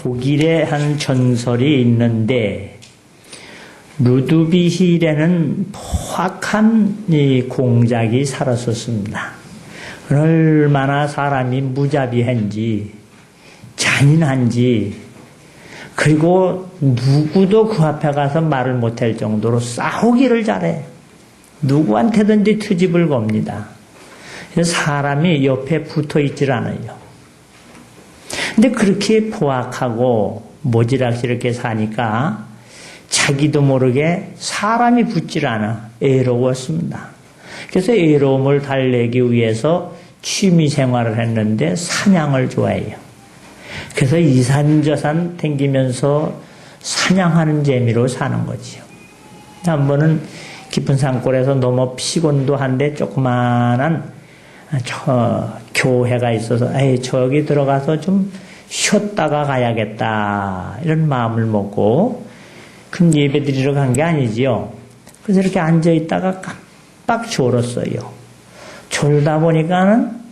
독일에 한 전설이 있는데 루드비히라는 포악한 이 공작이 살았었습니다. 얼마나 사람이 무자비한지 잔인한지 그리고 누구도 그 앞에 가서 말을 못할 정도로 싸우기를 잘해. 누구한테든지 트집을 겁니다. 사람이 옆에 붙어 있질 않아요. 근데 그렇게 포악하고 모지락스럽게 사니까 자기도 모르게 사람이 붙질 않아 애로웠습니다. 그래서 애로움을 달래기 위해서 취미 생활을 했는데 사냥을 좋아해요. 그래서 이산저산 댕기면서 사냥하는 재미로 사는 거지요. 한 번은 깊은 산골에서 너무 피곤도 한데 조그마한 교회가 있어서 저기 들어가서 좀 쉬었다가 가야겠다 이런 마음을 먹고 큰 예배 드리러 간 게 아니지요. 그래서 이렇게 앉아있다가 깜빡 졸았어요. 졸다 보니까는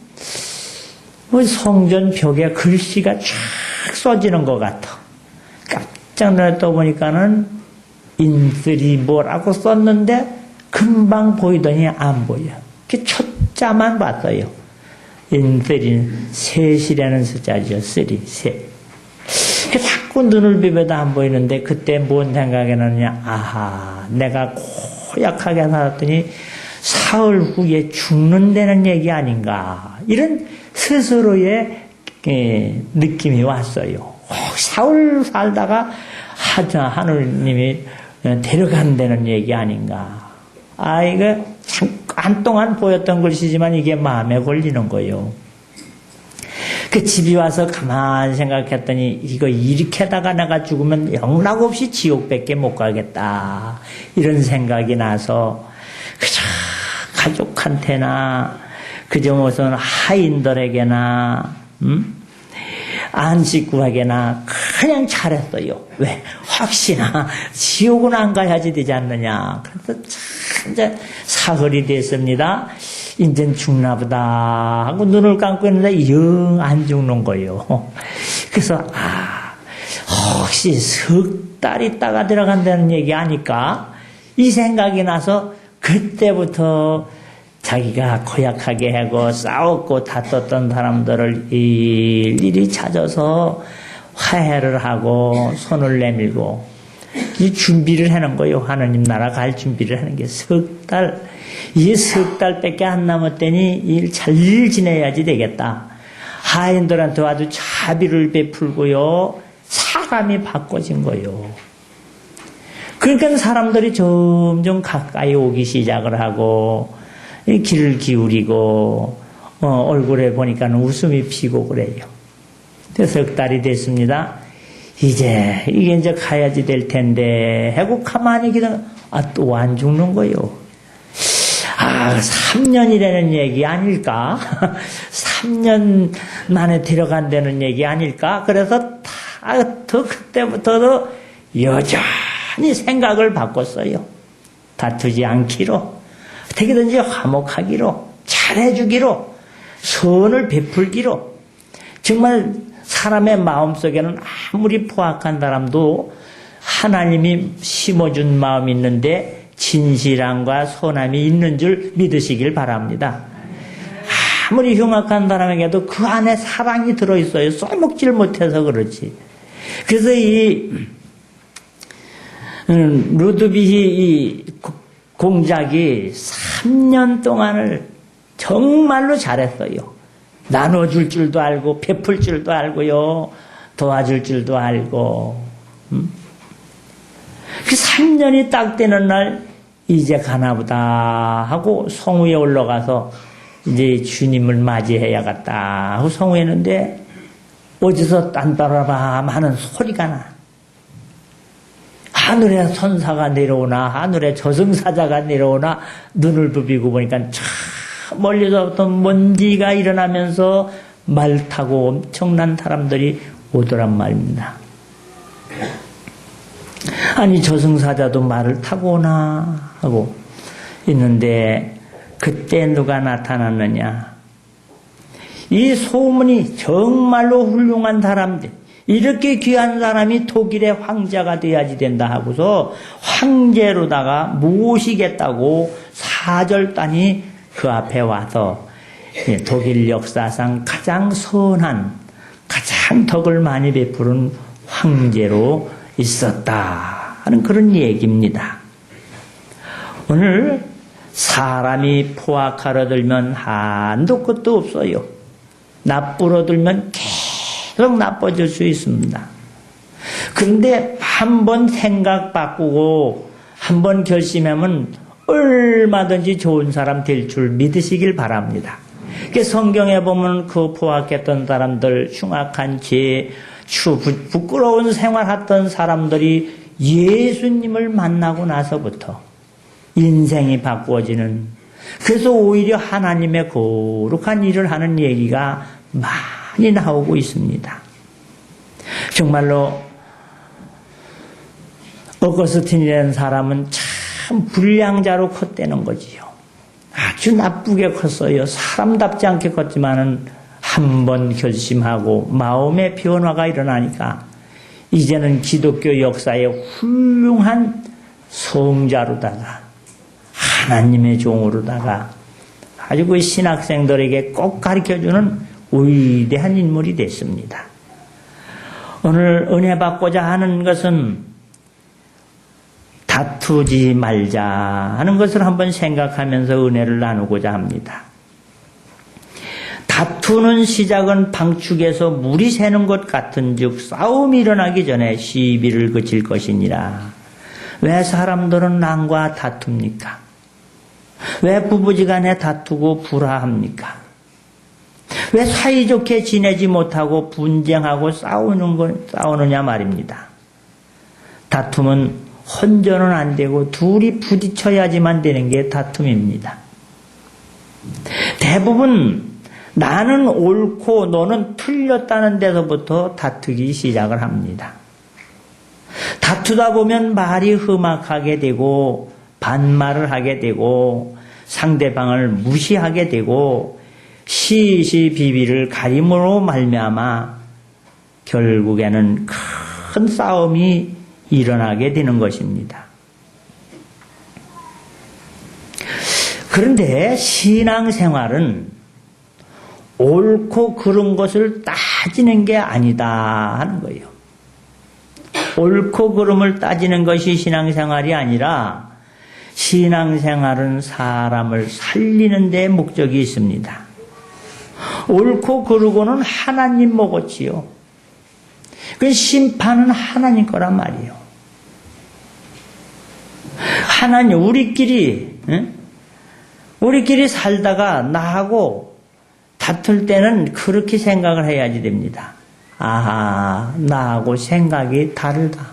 성전 벽에 글씨가 쫙 써지는 것 같아. 깜짝 놀랐다 보니까는 인쓰리 뭐라고 썼는데 금방 보이더니 안 보여. 그 첫 자만 봤어요. 인쓰리는 셋이라는 숫자죠. 셋. 자꾸 눈을 비벼도 안 보이는데 그때 뭔 생각이 나느냐. 아하, 내가 고약하게 살았더니 사흘 후에 죽는다는 얘기 아닌가. 이런 스스로의 느낌이 왔어요. 사흘 살다가 하느님이 데려간다는 얘기 아닌가. 이거 잠깐 동안 보였던 글씨지만 이게 마음에 걸리는 거예요. 그 집에 와서 가만히 생각했더니 이거 이렇게다가 내가 죽으면 영락없이 지옥밖에 못 가겠다. 이런 생각이 나서 그저 가족한테나 그저 무슨 하인들에게나 안식구에게나 그냥 잘했어요. 왜? 혹시나 지옥은 안 가야지 되지 않느냐. 그래서 참 이제 사흘이 됐습니다. 이젠 죽나 보다 하고 눈을 감고 있는데 영 안 죽는 거예요. 그래서 혹시 석 달 있다가 들어간다는 얘기 아닐까? 이 생각이 나서 그때부터 자기가 고약하게 하고 싸웠고 다퉜던 사람들을 일일이 찾아서 화해를 하고 손을 내밀고 이 준비를 하는 거예요. 하느님 나라 갈 준비를 하는 게 석 달. 이게 석 달밖에 안 남았더니 일 잘 지내야지 되겠다. 하인들한테 아주 자비를 베풀고요. 사람이 바꿔진 거예요. 그러니까 사람들이 점점 가까이 오기 시작을 하고 귀를 기울이고 얼굴에 보니까 웃음이 피고 그래요. 석 달이 됐습니다. 이게 이제 가야지 될 텐데 하고 가만히 기다려 또 안 죽는 거예요. 3년이라는 얘기 아닐까? 3년 만에 데려간다는 얘기 아닐까? 그래서 더 그때부터도 여전히 생각을 바꿨어요. 다투지 않기로, 어떻게든지 화목하기로, 잘해주기로, 선을 베풀기로. 정말 사람의 마음속에는 아무리 포악한 사람도 하나님이 심어준 마음이 있는데 진실함과 선함이 있는 줄 믿으시길 바랍니다. 아무리 흉악한 사람에게도 그 안에 사랑이 들어있어요. 써먹질 못해서 그렇지. 그래서 이 루드비히 이 공작이 3년 동안을 정말로 잘했어요. 나눠줄 줄도 알고 베풀 줄도 알고요. 도와줄 줄도 알고. 그 3년이 딱 되는 날 이제 가나보다 하고 성우에 올라가서 이제 주님을 맞이해야겠다 하고 성우했는데 어디서 딴따라밤 하는 소리가 나. 하늘에 선사가 내려오나 하늘에 저승사자가 내려오나 눈을 부비고 보니까 참 멀리서부터 먼지가 일어나면서 말 타고 엄청난 사람들이 오더란 말입니다. 아니 저승사자도 말을 타고 오나 하고 있는데 그때 누가 나타났느냐. 이 소문이 정말로 훌륭한 사람들, 이렇게 귀한 사람이 독일의 황제가 돼야지 된다 하고서 황제로다가 모시겠다고 사절단이 그 앞에 와서 독일 역사상 가장 선한, 가장 덕을 많이 베푸는 황제로 있었다 하는 그런 얘기입니다. 오늘 사람이 포악하러 들면 한도 끝도 없어요. 나쁘러 들면 계속 나빠질 수 있습니다. 그런데 한번 생각 바꾸고 한번 결심하면 얼마든지 좋은 사람 될 줄 믿으시길 바랍니다. 성경에 보면 그 포악했던 사람들, 흉악한 죄, 부끄러운 생활했던 사람들이 예수님을 만나고 나서부터 인생이 바꾸어지는, 그래서 오히려 하나님의 거룩한 일을 하는 얘기가 많이 나오고 있습니다. 정말로 어거스틴이라는 사람은 참 불량자로 컸다는 거지요. 아주 나쁘게 컸어요. 사람답지 않게 컸지만은 한 번 결심하고 마음의 변화가 일어나니까 이제는 기독교 역사의 훌륭한 성자로다가 하나님의 종으로다가 아주 그 신학생들에게 꼭 가르쳐주는 위대한 인물이 됐습니다. 오늘 은혜 받고자 하는 것은 다투지 말자 하는 것을 한번 생각하면서 은혜를 나누고자 합니다. 다투는 시작은 방축에서 물이 새는 것 같은즉 싸움이 일어나기 전에 시비를 그칠 것이니라. 왜 사람들은 남과 다툽니까? 왜 부부지간에 다투고 불화합니까? 왜 사이좋게 지내지 못하고 분쟁하고 싸우느냐 말입니다. 다툼은 혼전은 안 되고 둘이 부딪혀야지만 되는 게 다툼입니다. 대부분 나는 옳고 너는 틀렸다는 데서부터 다투기 시작을 합니다. 다투다 보면 말이 험악하게 되고 반말을 하게 되고 상대방을 무시하게 되고 시시비비를 가림으로 말미암아 결국에는 큰 싸움이 일어나게 되는 것입니다. 그런데 신앙생활은 옳고 그른 것을 따지는 게 아니다 하는 거예요. 옳고 그름을 따지는 것이 신앙생활이 아니라 신앙생활은 사람을 살리는 데 목적이 있습니다. 옳고 그르고는 하나님 먹었지요. 그 심판은 하나님 거란 말이에요. 하나님, 우리끼리 살다가 나하고 다툴 때는 그렇게 생각을 해야지 됩니다. 아하, 나하고 생각이 다르다.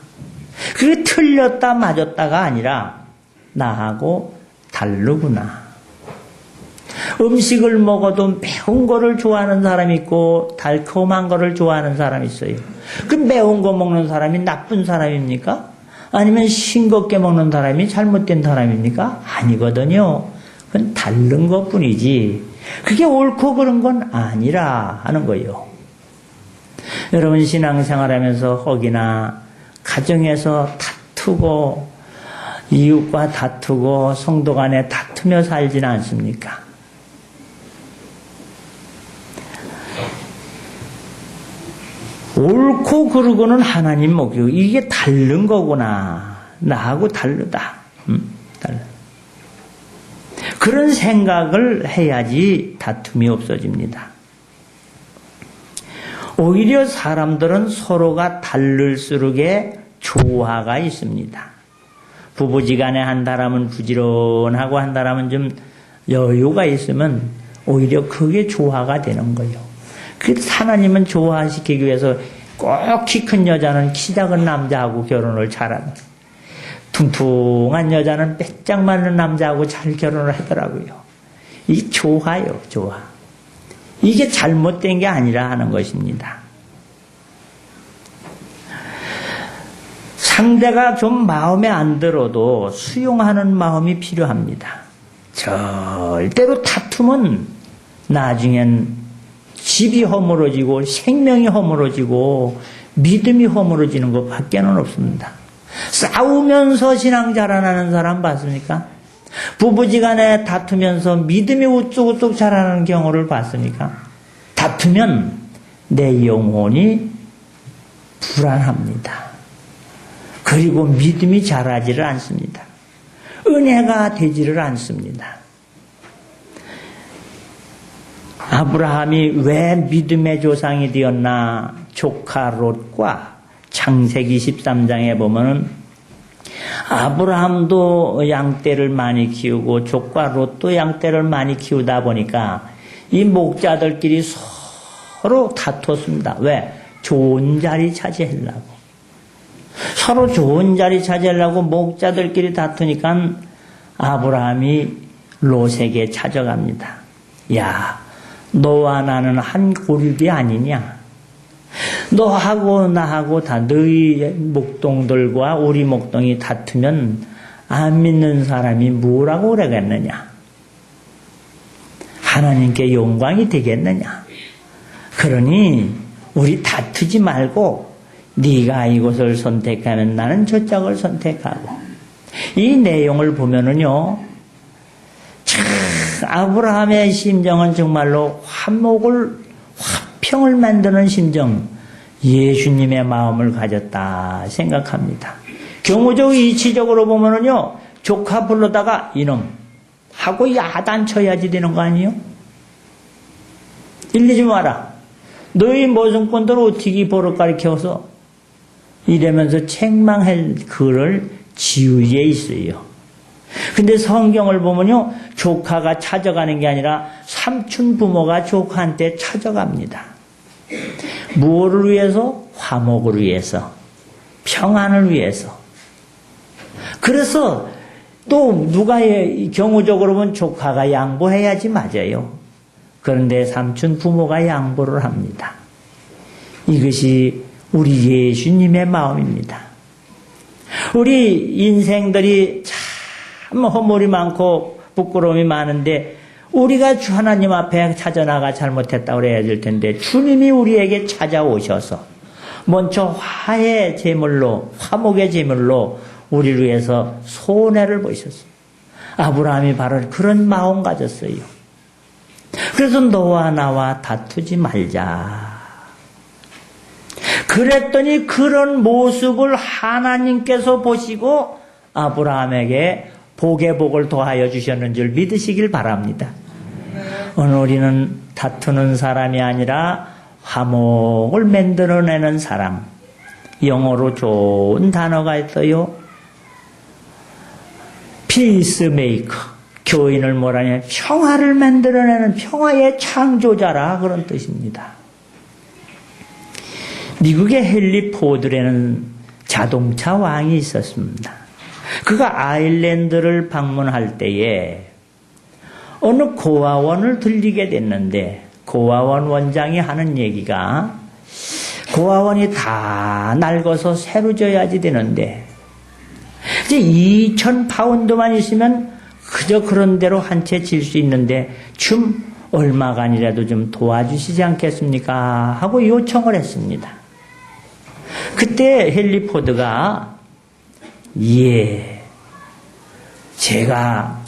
그게 틀렸다 맞았다가 아니라 나하고 다르구나. 음식을 먹어도 매운 거를 좋아하는 사람이 있고 달콤한 거를 좋아하는 사람이 있어요. 그 매운 거 먹는 사람이 나쁜 사람입니까? 아니면 싱겁게 먹는 사람이 잘못된 사람입니까? 아니거든요. 그건 다른 것뿐이지. 그게 옳고 그런 건 아니라 하는 거예요. 여러분 신앙생활하면서 혹이나 가정에서 다투고 이웃과 다투고 성도 간에 다투며 살지는 않습니까? 옳고 그르고는 하나님 목적. 이게 다른 거구나. 나하고 다르다. 달라. 그런 생각을 해야지 다툼이 없어집니다. 오히려 사람들은 서로가 다를수록에 조화가 있습니다. 부부지간에 한 사람은 부지런하고 한 사람은 좀 여유가 있으면 오히려 그게 조화가 되는 거예요. 그래서 하나님은 조화시키기 위해서 꼭 키 큰 여자는 키 작은 남자하고 결혼을 잘하는, 퉁퉁한 여자는 빼짝 맞는 남자하고 잘 결혼을 하더라고요. 이 조화요, 조화. 이게 잘못된 게 아니라 하는 것입니다. 상대가 좀 마음에 안 들어도 수용하는 마음이 필요합니다. 절대로 다투면 나중엔 집이 허물어지고 생명이 허물어지고 믿음이 허물어지는 것밖에는 없습니다. 싸우면서 신앙 자라나는 사람 봤습니까? 부부지간에 다투면서 믿음이 우뚝우뚝 자라나는 경우를 봤습니까? 다투면 내 영혼이 불안합니다. 그리고 믿음이 자라지를 않습니다. 은혜가 되지를 않습니다. 아브라함이 왜 믿음의 조상이 되었나? 조카 롯과 창세기 13장에 보면은 아브라함도 양떼를 많이 키우고 조카 롯도 양떼를 많이 키우다 보니까 이 목자들끼리 서로 다퉜습니다. 왜? 좋은 자리 차지하려고. 서로 좋은 자리 차지하려고 목자들끼리 다투니까 아브라함이 롯에게 찾아갑니다. 야, 너와 나는 한 고립이 아니냐? 너하고 나하고 다 너희 목동들과 우리 목동이 다투면 안 믿는 사람이 뭐라고 그러겠느냐? 하나님께 영광이 되겠느냐? 그러니 우리 다투지 말고 네가 이곳을 선택하면 나는 저쪽을 선택하고. 이 내용을 보면은요, 참 아브라함의 심정은 정말로 화평을 만드는 심정, 예수님의 마음을 가졌다 생각합니다. 경우적 이치적으로 보면은요, 조카 불러다가 이놈 하고 야단쳐야지 되는 거 아니에요? 일리지 마라. 너희 모성꾼들 어떻게 버릇 가르쳐서 이러면서 책망할 글을 지위에 있어요. 근데 성경을 보면요, 조카가 찾아가는 게 아니라 삼촌 부모가 조카한테 찾아갑니다. 무엇을 위해서? 화목을 위해서, 평안을 위해서. 그래서 또 누가 경우적으로 보면 조카가 양보해야지 맞아요. 그런데 삼촌 부모가 양보를 합니다. 이것이 우리 예수님의 마음입니다. 우리 인생들이 참 허물이 많고 부끄러움이 많은데 우리가 하나님 앞에 찾아나가 잘못했다고 그래야 될 텐데 주님이 우리에게 찾아오셔서 먼저 화의 제물로, 화목의 제물로 우리를 위해서 손해를 보셨어요. 아브라함이 바로 그런 마음 가졌어요. 그래서 너와 나와 다투지 말자. 그랬더니 그런 모습을 하나님께서 보시고 아브라함에게 복의 복을 더하여 주셨는 줄 믿으시길 바랍니다. 오늘 우리는 다투는 사람이 아니라 화목을 만들어내는 사람. 영어로 좋은 단어가 있어요. 피스메이커. 교인을 뭐라냐? 평화를 만들어내는 평화의 창조자라 그런 뜻입니다. 미국의 헨리 포드라는 자동차 왕이 있었습니다. 그가 아일랜드를 방문할 때에 어느 고아원을 들리게 됐는데 고아원 원장이 하는 얘기가 고아원이 다 낡아서 새로 져야지 되는데 이제 2,000파운드만 있으면 그저 그런 대로 한 채 질 수 있는데 좀 얼마간이라도 좀 도와주시지 않겠습니까? 하고 요청을 했습니다. 그때 헨리 포드가 예, 제가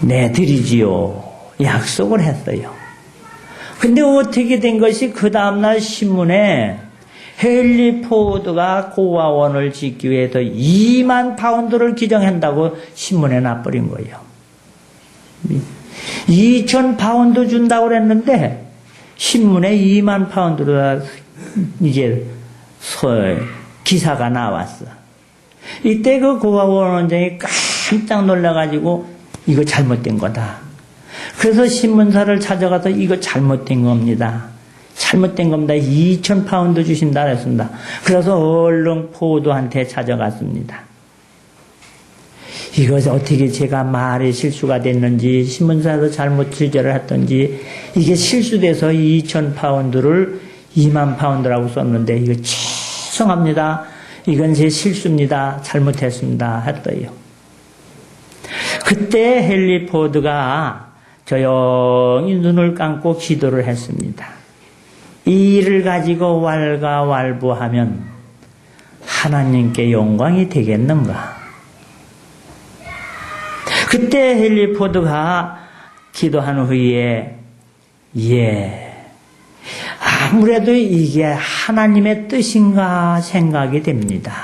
내드리지요. 약속을 했어요. 근데 어떻게 된 것이 그 다음날 신문에 헨리 포드가 고아원을 짓기 위해서 2만 파운드를 기증한다고 신문에 놔버린 거예요. 2,000파운드 준다고 그랬는데 신문에 2만 파운드로 이제 기사가 나왔어. 이때 그 고아원 원장이 깜짝 놀라가지고 이거 잘못된 거다. 그래서 신문사를 찾아가서 이거 잘못된 겁니다. 잘못된 겁니다. 2,000파운드 주신다 그랬습니다. 그래서 얼른 포드한테 찾아갔습니다. 이것이 어떻게 제가 말에 실수가 됐는지 신문사에서 잘못 취재를 했던지 이게 실수돼서 2,000파운드를 2만 파운드라고 썼는데 이거 죄송합니다. 이건 제 실수입니다. 잘못했습니다. 했더요. 그때 헨리 포드가 조용히 눈을 감고 기도를 했습니다. 이 일을 가지고 왈가왈부하면 하나님께 영광이 되겠는가? 그때 헨리 포드가 기도한 후에 아무래도 이게 하나님의 뜻인가 생각이 됩니다.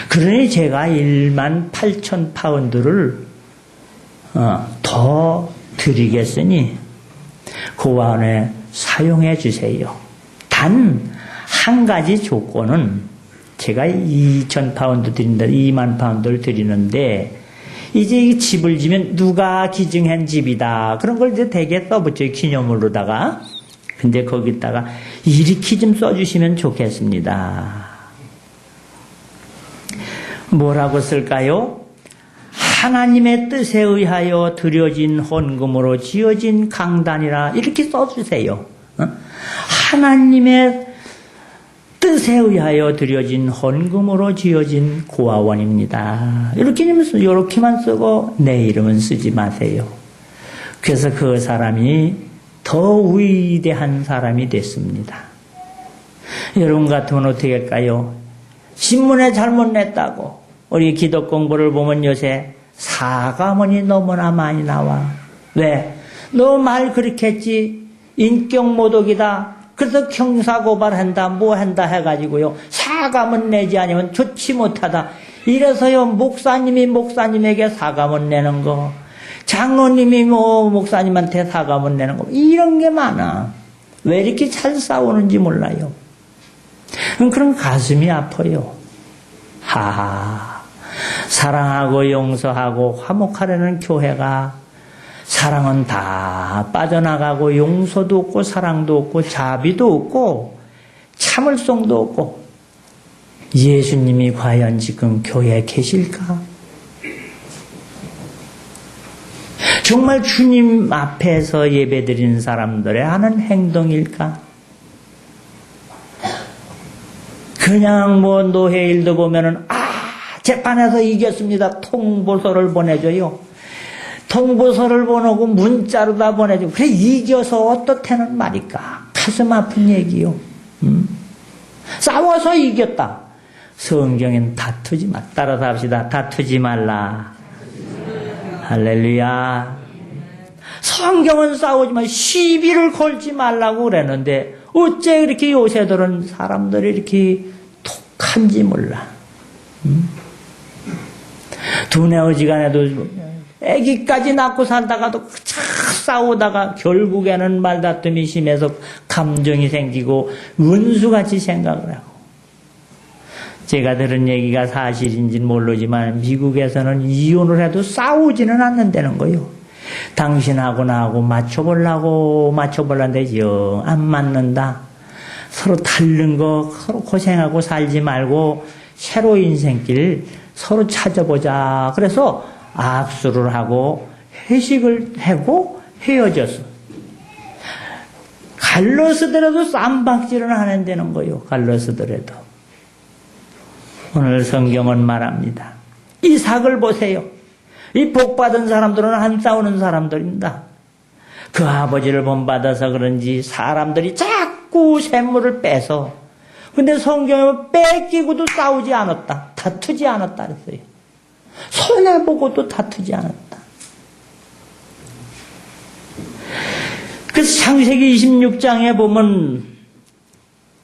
그러니 제가 18,000파운드를 더 드리겠으니 고아원에 사용해 주세요. 단 한 가지 조건은 제가 2,000파운드 드린다, 2만 파운드를 드리는데 이제 이 집을 지면 누가 기증한 집이다. 그런 걸 이제 대개 써붙여요. 기념으로다가. 근데 거기다가 이렇게 좀 써주시면 좋겠습니다. 뭐라고 쓸까요? 하나님의 뜻에 의하여 드려진 헌금으로 지어진 강단이라 이렇게 써주세요. 하나님의 뜻에 의하여 드려진 헌금으로 지어진 고아원입니다. 이렇게만 쓰고 내 이름은 쓰지 마세요. 그래서 그 사람이 더 위대한 사람이 됐습니다. 여러분 같으면 어떻게 할까요? 신문에 잘못 냈다고 우리 기독 공부를 보면 요새 사과문이 너무나 많이 나와. 왜? 너 말 그렇게 했지? 인격 모독이다. 그래서 형사고발한다, 뭐 한다 해가지고요. 사과문 내지 않으면 좋지 못하다. 이래서요, 목사님에게 사과문 내는 거, 장로님이 목사님한테 사과문 내는 거, 이런 게 많아. 왜 이렇게 잘 싸우는지 몰라요. 그럼 가슴이 아파요. 하하. 사랑하고 용서하고 화목하려는 교회가 사랑은 다 빠져나가고 용서도 없고 사랑도 없고 자비도 없고 참을성도 없고 예수님이 과연 지금 교회에 계실까? 정말 주님 앞에서 예배드리는 사람들의 하는 행동일까? 그냥 노회일도 보면은 재판에서 이겼습니다. 통보서를 보내줘요. 통보서를 보내고 문자로 다 보내줘. 그래 이겨서 어떻다는 말일까? 가슴 아픈 얘기요. 싸워서 이겼다. 성경엔 다투지 마. 따라서 합시다. 다투지 말라. 할렐루야. 성경은 싸우지 마. 시비를 걸지 말라고 그랬는데 어째 이렇게 요새들은 사람들이 이렇게 독한지 몰라. 두뇌 어지간해도 아기까지 낳고 살다가도 착 싸우다가 결국에는 말다툼이 심해서 감정이 생기고 원수같이 생각을 하고. 제가 들은 얘기가 사실인지는 모르지만 미국에서는 이혼을 해도 싸우지는 않는다는 거예요. 당신하고 나하고 맞춰보려는데 영 안 맞는다. 서로 다른 거 서로 고생하고 살지 말고 새로 인생길 서로 찾아보자. 그래서 악수를 하고 회식을 하고 헤어졌어. 갈라서더라도 쌈박질은 안 한다는 거예요. 갈라서더라도. 오늘 성경은 말합니다. 이삭을 보세요. 이 복받은 사람들은 안 싸우는 사람들입니다. 그 아버지를 본받아서 그런지 사람들이 자꾸 샘물을 빼서 근데 성경에 뺏기고도 싸우지 않았다. 다투지 않았다 그랬어요. 손해보고도 다투지 않았다. 그래서 창세기 26장에 보면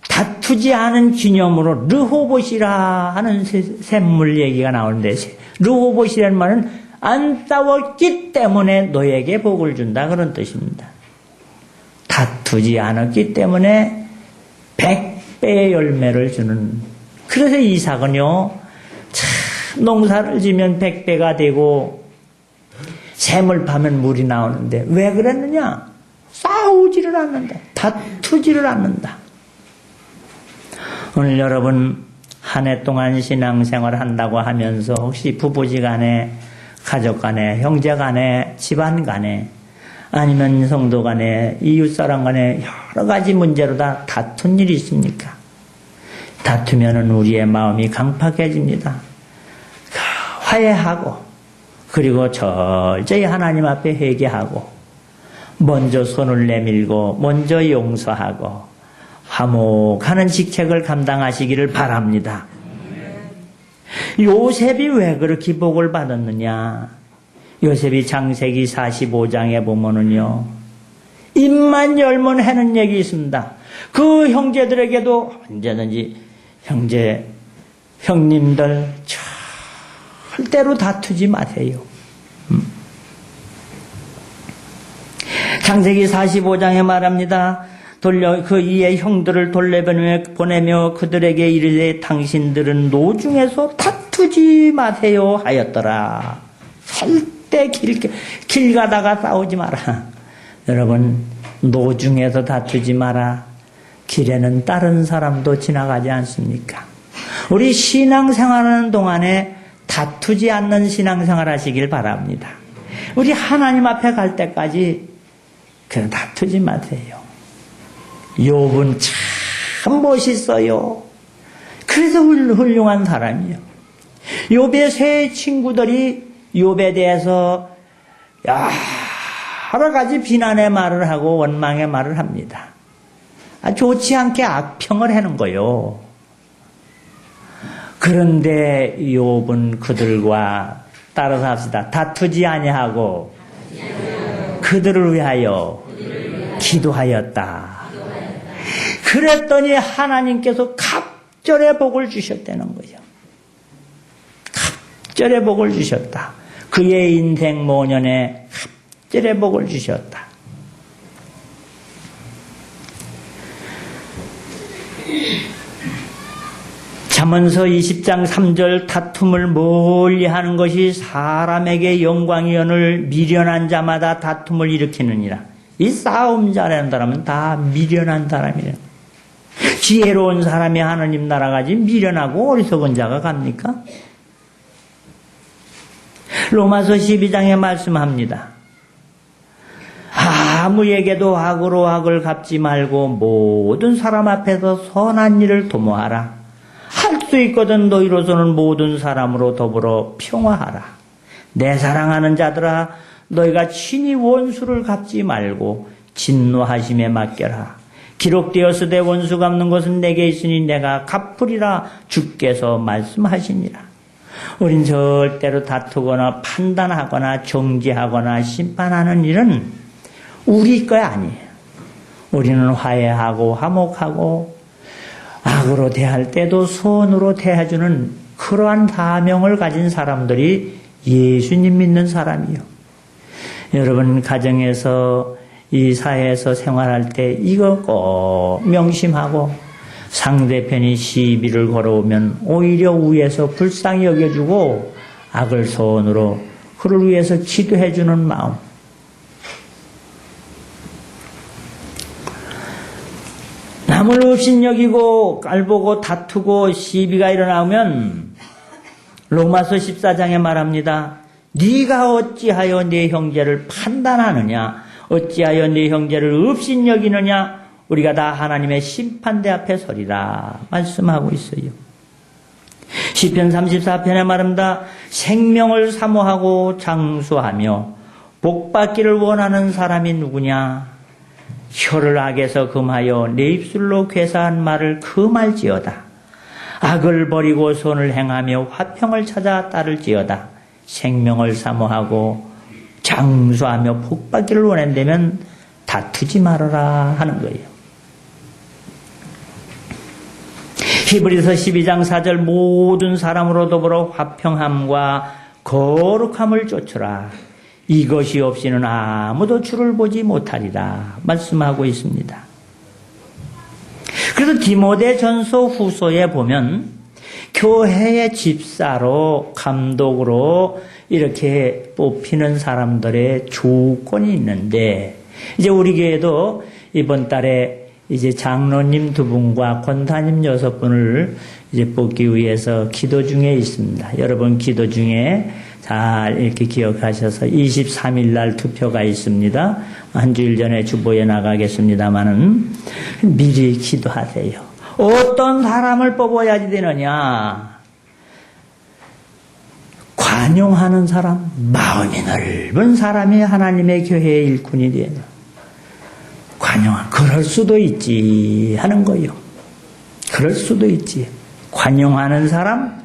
다투지 않은 기념으로 르호봇이라 하는 샘물 얘기가 나오는데 르호봇이라는 말은 안 싸웠기 때문에 너에게 복을 준다 그런 뜻입니다. 다투지 않았기 때문에 100배의 열매를 주는. 그래서 이삭은요 참 농사를 지면 100배가 되고 샘을 파면 물이 나오는데 왜 그랬느냐? 싸우지를 않는다. 다투지를 않는다. 오늘 여러분 한 해 동안 신앙생활을 한다고 하면서 혹시 부부지간에 가족간에 형제간에 집안간에 아니면 성도간에 이웃사람간에 여러 가지 문제로 다 다툰 일이 있습니까? 다투면은 우리의 마음이 강팍해집니다. 화해하고 그리고 철저히 하나님 앞에 회개하고 먼저 손을 내밀고 먼저 용서하고 화목하는 직책을 감당하시기를 바랍니다. 요셉이 왜 그렇게 복을 받았느냐? 요셉이 창세기 45장에 보면은요, 입만 열면 하는 얘기 있습니다. 그 형제들에게도 언제든지 형님들 절대로 다투지 마세요. 창세기 45장에 말합니다. 그 이에 형들을 돌려보내며 그들에게 이르되 당신들은 노중에서 다투지 마세요 하였더라. 절대 길 가다가 싸우지 마라. 여러분, 노중에서 다투지 마라. 길에는 다른 사람도 지나가지 않습니까? 우리 신앙생활하는 동안에 다투지 않는 신앙생활 하시길 바랍니다. 우리 하나님 앞에 갈 때까지 그냥 다투지 마세요. 욥은 참 멋있어요. 그래서 훌륭한 사람이요. 욥의 세 친구들이 욥에 대해서 여러 가지 비난의 말을 하고 원망의 말을 합니다. 좋지 않게 악평을 하는 거요. 그런데 욥은 그들과 따라서 합시다. 다투지 아니하고 그들을 위하여 기도하였다. 그랬더니 하나님께서 갑절의 복을 주셨다는 거죠. 갑절의 복을 주셨다. 그의 인생 모년에 갑절의 복을 주셨다. 잠언서 20장 3절 다툼을 멀리하는 것이 사람에게 영광이언을 미련한 자마다 다툼을 일으키느니라. 이 싸움 잘하는 사람은 다 미련한 사람이래요. 지혜로운 사람이 하나님 나라 가지 미련하고 어리석은 자가 갑니까? 로마서 12장에 말씀합니다. 아무에게도 악으로 악을 갚지 말고 모든 사람 앞에서 선한 일을 도모하라. 할 수 있거든 너희로서는 모든 사람으로 더불어 평화하라. 내 사랑하는 자들아, 너희가 친히 원수를 갚지 말고 진노하심에 맡겨라. 기록되었으되 원수 갚는 것은 내게 있으니 내가 갚으리라 주께서 말씀하시니라. 우린 절대로 다투거나 판단하거나 정죄하거나 심판하는 일은 우리 거 아니에요. 우리는 화해하고 화목하고 악으로 대할 때도 선으로 대해주는 그러한 사명을 가진 사람들이 예수님 믿는 사람이요. 여러분 가정에서 이 사회에서 생활할 때 이거 꼭 명심하고 상대편이 시비를 걸어오면 오히려 위에서 불쌍히 여겨주고 악을 선으로 그를 위해서 기도해주는 마음. 남을 업신여기고 깔보고 다투고 시비가 일어나면 로마서 14장에 말합니다. 네가 어찌하여 네 형제를 판단하느냐? 어찌하여 네 형제를 업신여기느냐? 우리가 다 하나님의 심판대 앞에 서리라 말씀하고 있어요. 시편 34편에 말합니다. 생명을 사모하고 장수하며 복받기를 원하는 사람이 누구냐? 혀를 악에서 금하여 내 입술로 괴사한 말을 금할지어다. 악을 버리고 선을 행하며 화평을 찾아 따를지어다. 생명을 사모하고 장수하며 복받기를 원한다면 다투지 말아라 하는 거예요. 히브리서 12장 4절 모든 사람으로 더불어 화평함과 거룩함을 좇으라. 이것이 없이는 아무도 주를 보지 못하리라 말씀하고 있습니다. 그래서 디모데전서 후서에 보면 교회의 집사로 감독으로 이렇게 뽑히는 사람들의 조건이 있는데, 이제 우리 교회도 이번 달에 이제 장로님 2분과 권사님 6분을 이제 뽑기 위해서 기도 중에 있습니다. 여러분 기도 중에 잘 이렇게 기억하셔서 23일 날 투표가 있습니다. 한 주일 전에 주보에 나가겠습니다마는 미리 기도하세요. 어떤 사람을 뽑아야지 되느냐? 관용하는 사람, 마음이 넓은 사람이 하나님의 교회의 일꾼이 되냐? 그럴 수도 있지 하는 거예요. 그럴 수도 있지. 관용하는 사람.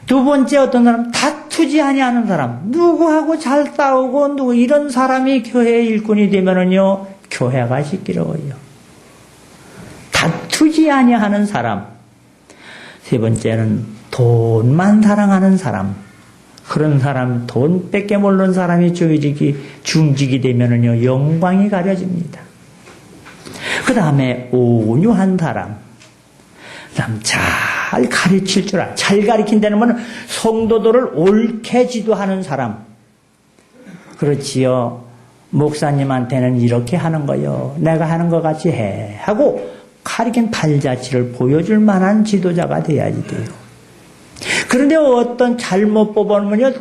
두 번째 어떤 사람, 다투지 아니하는 사람. 누구하고 잘 싸우고 이런 사람이 교회의 일꾼이 되면은요, 교회가 시끄러워요. 다투지 아니하는 사람. 세 번째는 돈만 사랑하는 사람. 그런 사람, 돈 뺏게 모르는 사람이 중직이 되면은요, 영광이 가려집니다. 그 다음에 온유한 사람. 그 다음 잘 가르칠 줄 알아. 잘 가르친다는 건 성도들을 옳게 지도하는 사람. 그렇지요. 목사님한테는 이렇게 하는 거요. 내가 하는 것 같이 해. 하고 가르친 발자취를 보여줄 만한 지도자가 돼야지 돼요. 그런데 어떤 잘못 뽑아놓으면요,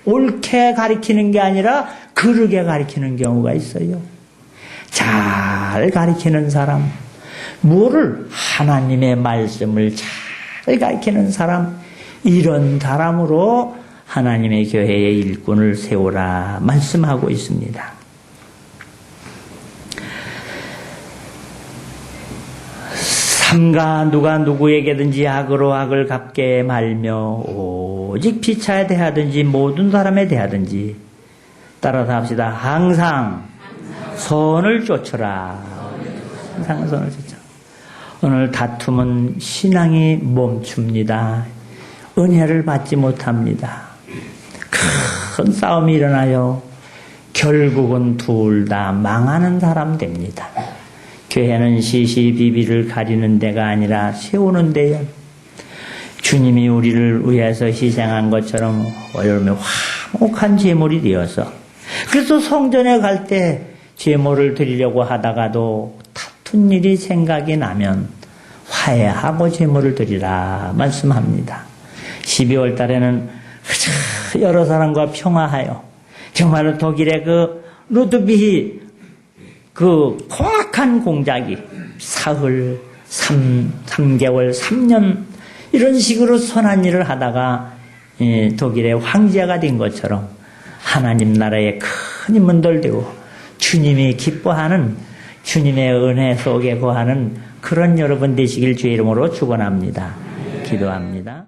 옳게 가르치는 게 아니라 그르게 가르치는 경우가 있어요. 잘 가르치는 사람, 뭐를 하나님의 말씀을 잘 가르치는 사람, 이런 사람으로 하나님의 교회의 일꾼을 세우라 말씀하고 있습니다. 삼가 누가 누구에게든지 악으로 악을 갚게 말며 오직 피차에 대하든지 모든 사람에 대하든지 따라서 합시다. 항상 선을 쫓으라. 항상 선을 쫓아. 오늘 다툼은 신앙이 멈춥니다. 은혜를 받지 못합니다. 큰 싸움이 일어나요. 결국은 둘 다 망하는 사람 됩니다. 교회는 시시비비를 가리는 데가 아니라 세우는 데요. 주님이 우리를 위해서 희생한 것처럼 얼마나 화목한 제물이 되어서, 그래서 성전에 갈 때 제물을 드리려고 하다가도 다툰 일이 생각이 나면 화해하고 제물을 드리라 말씀합니다. 12월 달에는 여러 사람과 평화하여, 정말로 독일의 그 루드비히 그 고악한 공작이 사흘, 3개월, 3년 이런 식으로 선한 일을 하다가 독일의 황제가 된 것처럼 하나님 나라에 큰 인문들 되고 주님이 기뻐하는, 주님의 은혜 속에 거하는 그런 여러분 되시길 주의 이름으로 축원합니다. 기도합니다.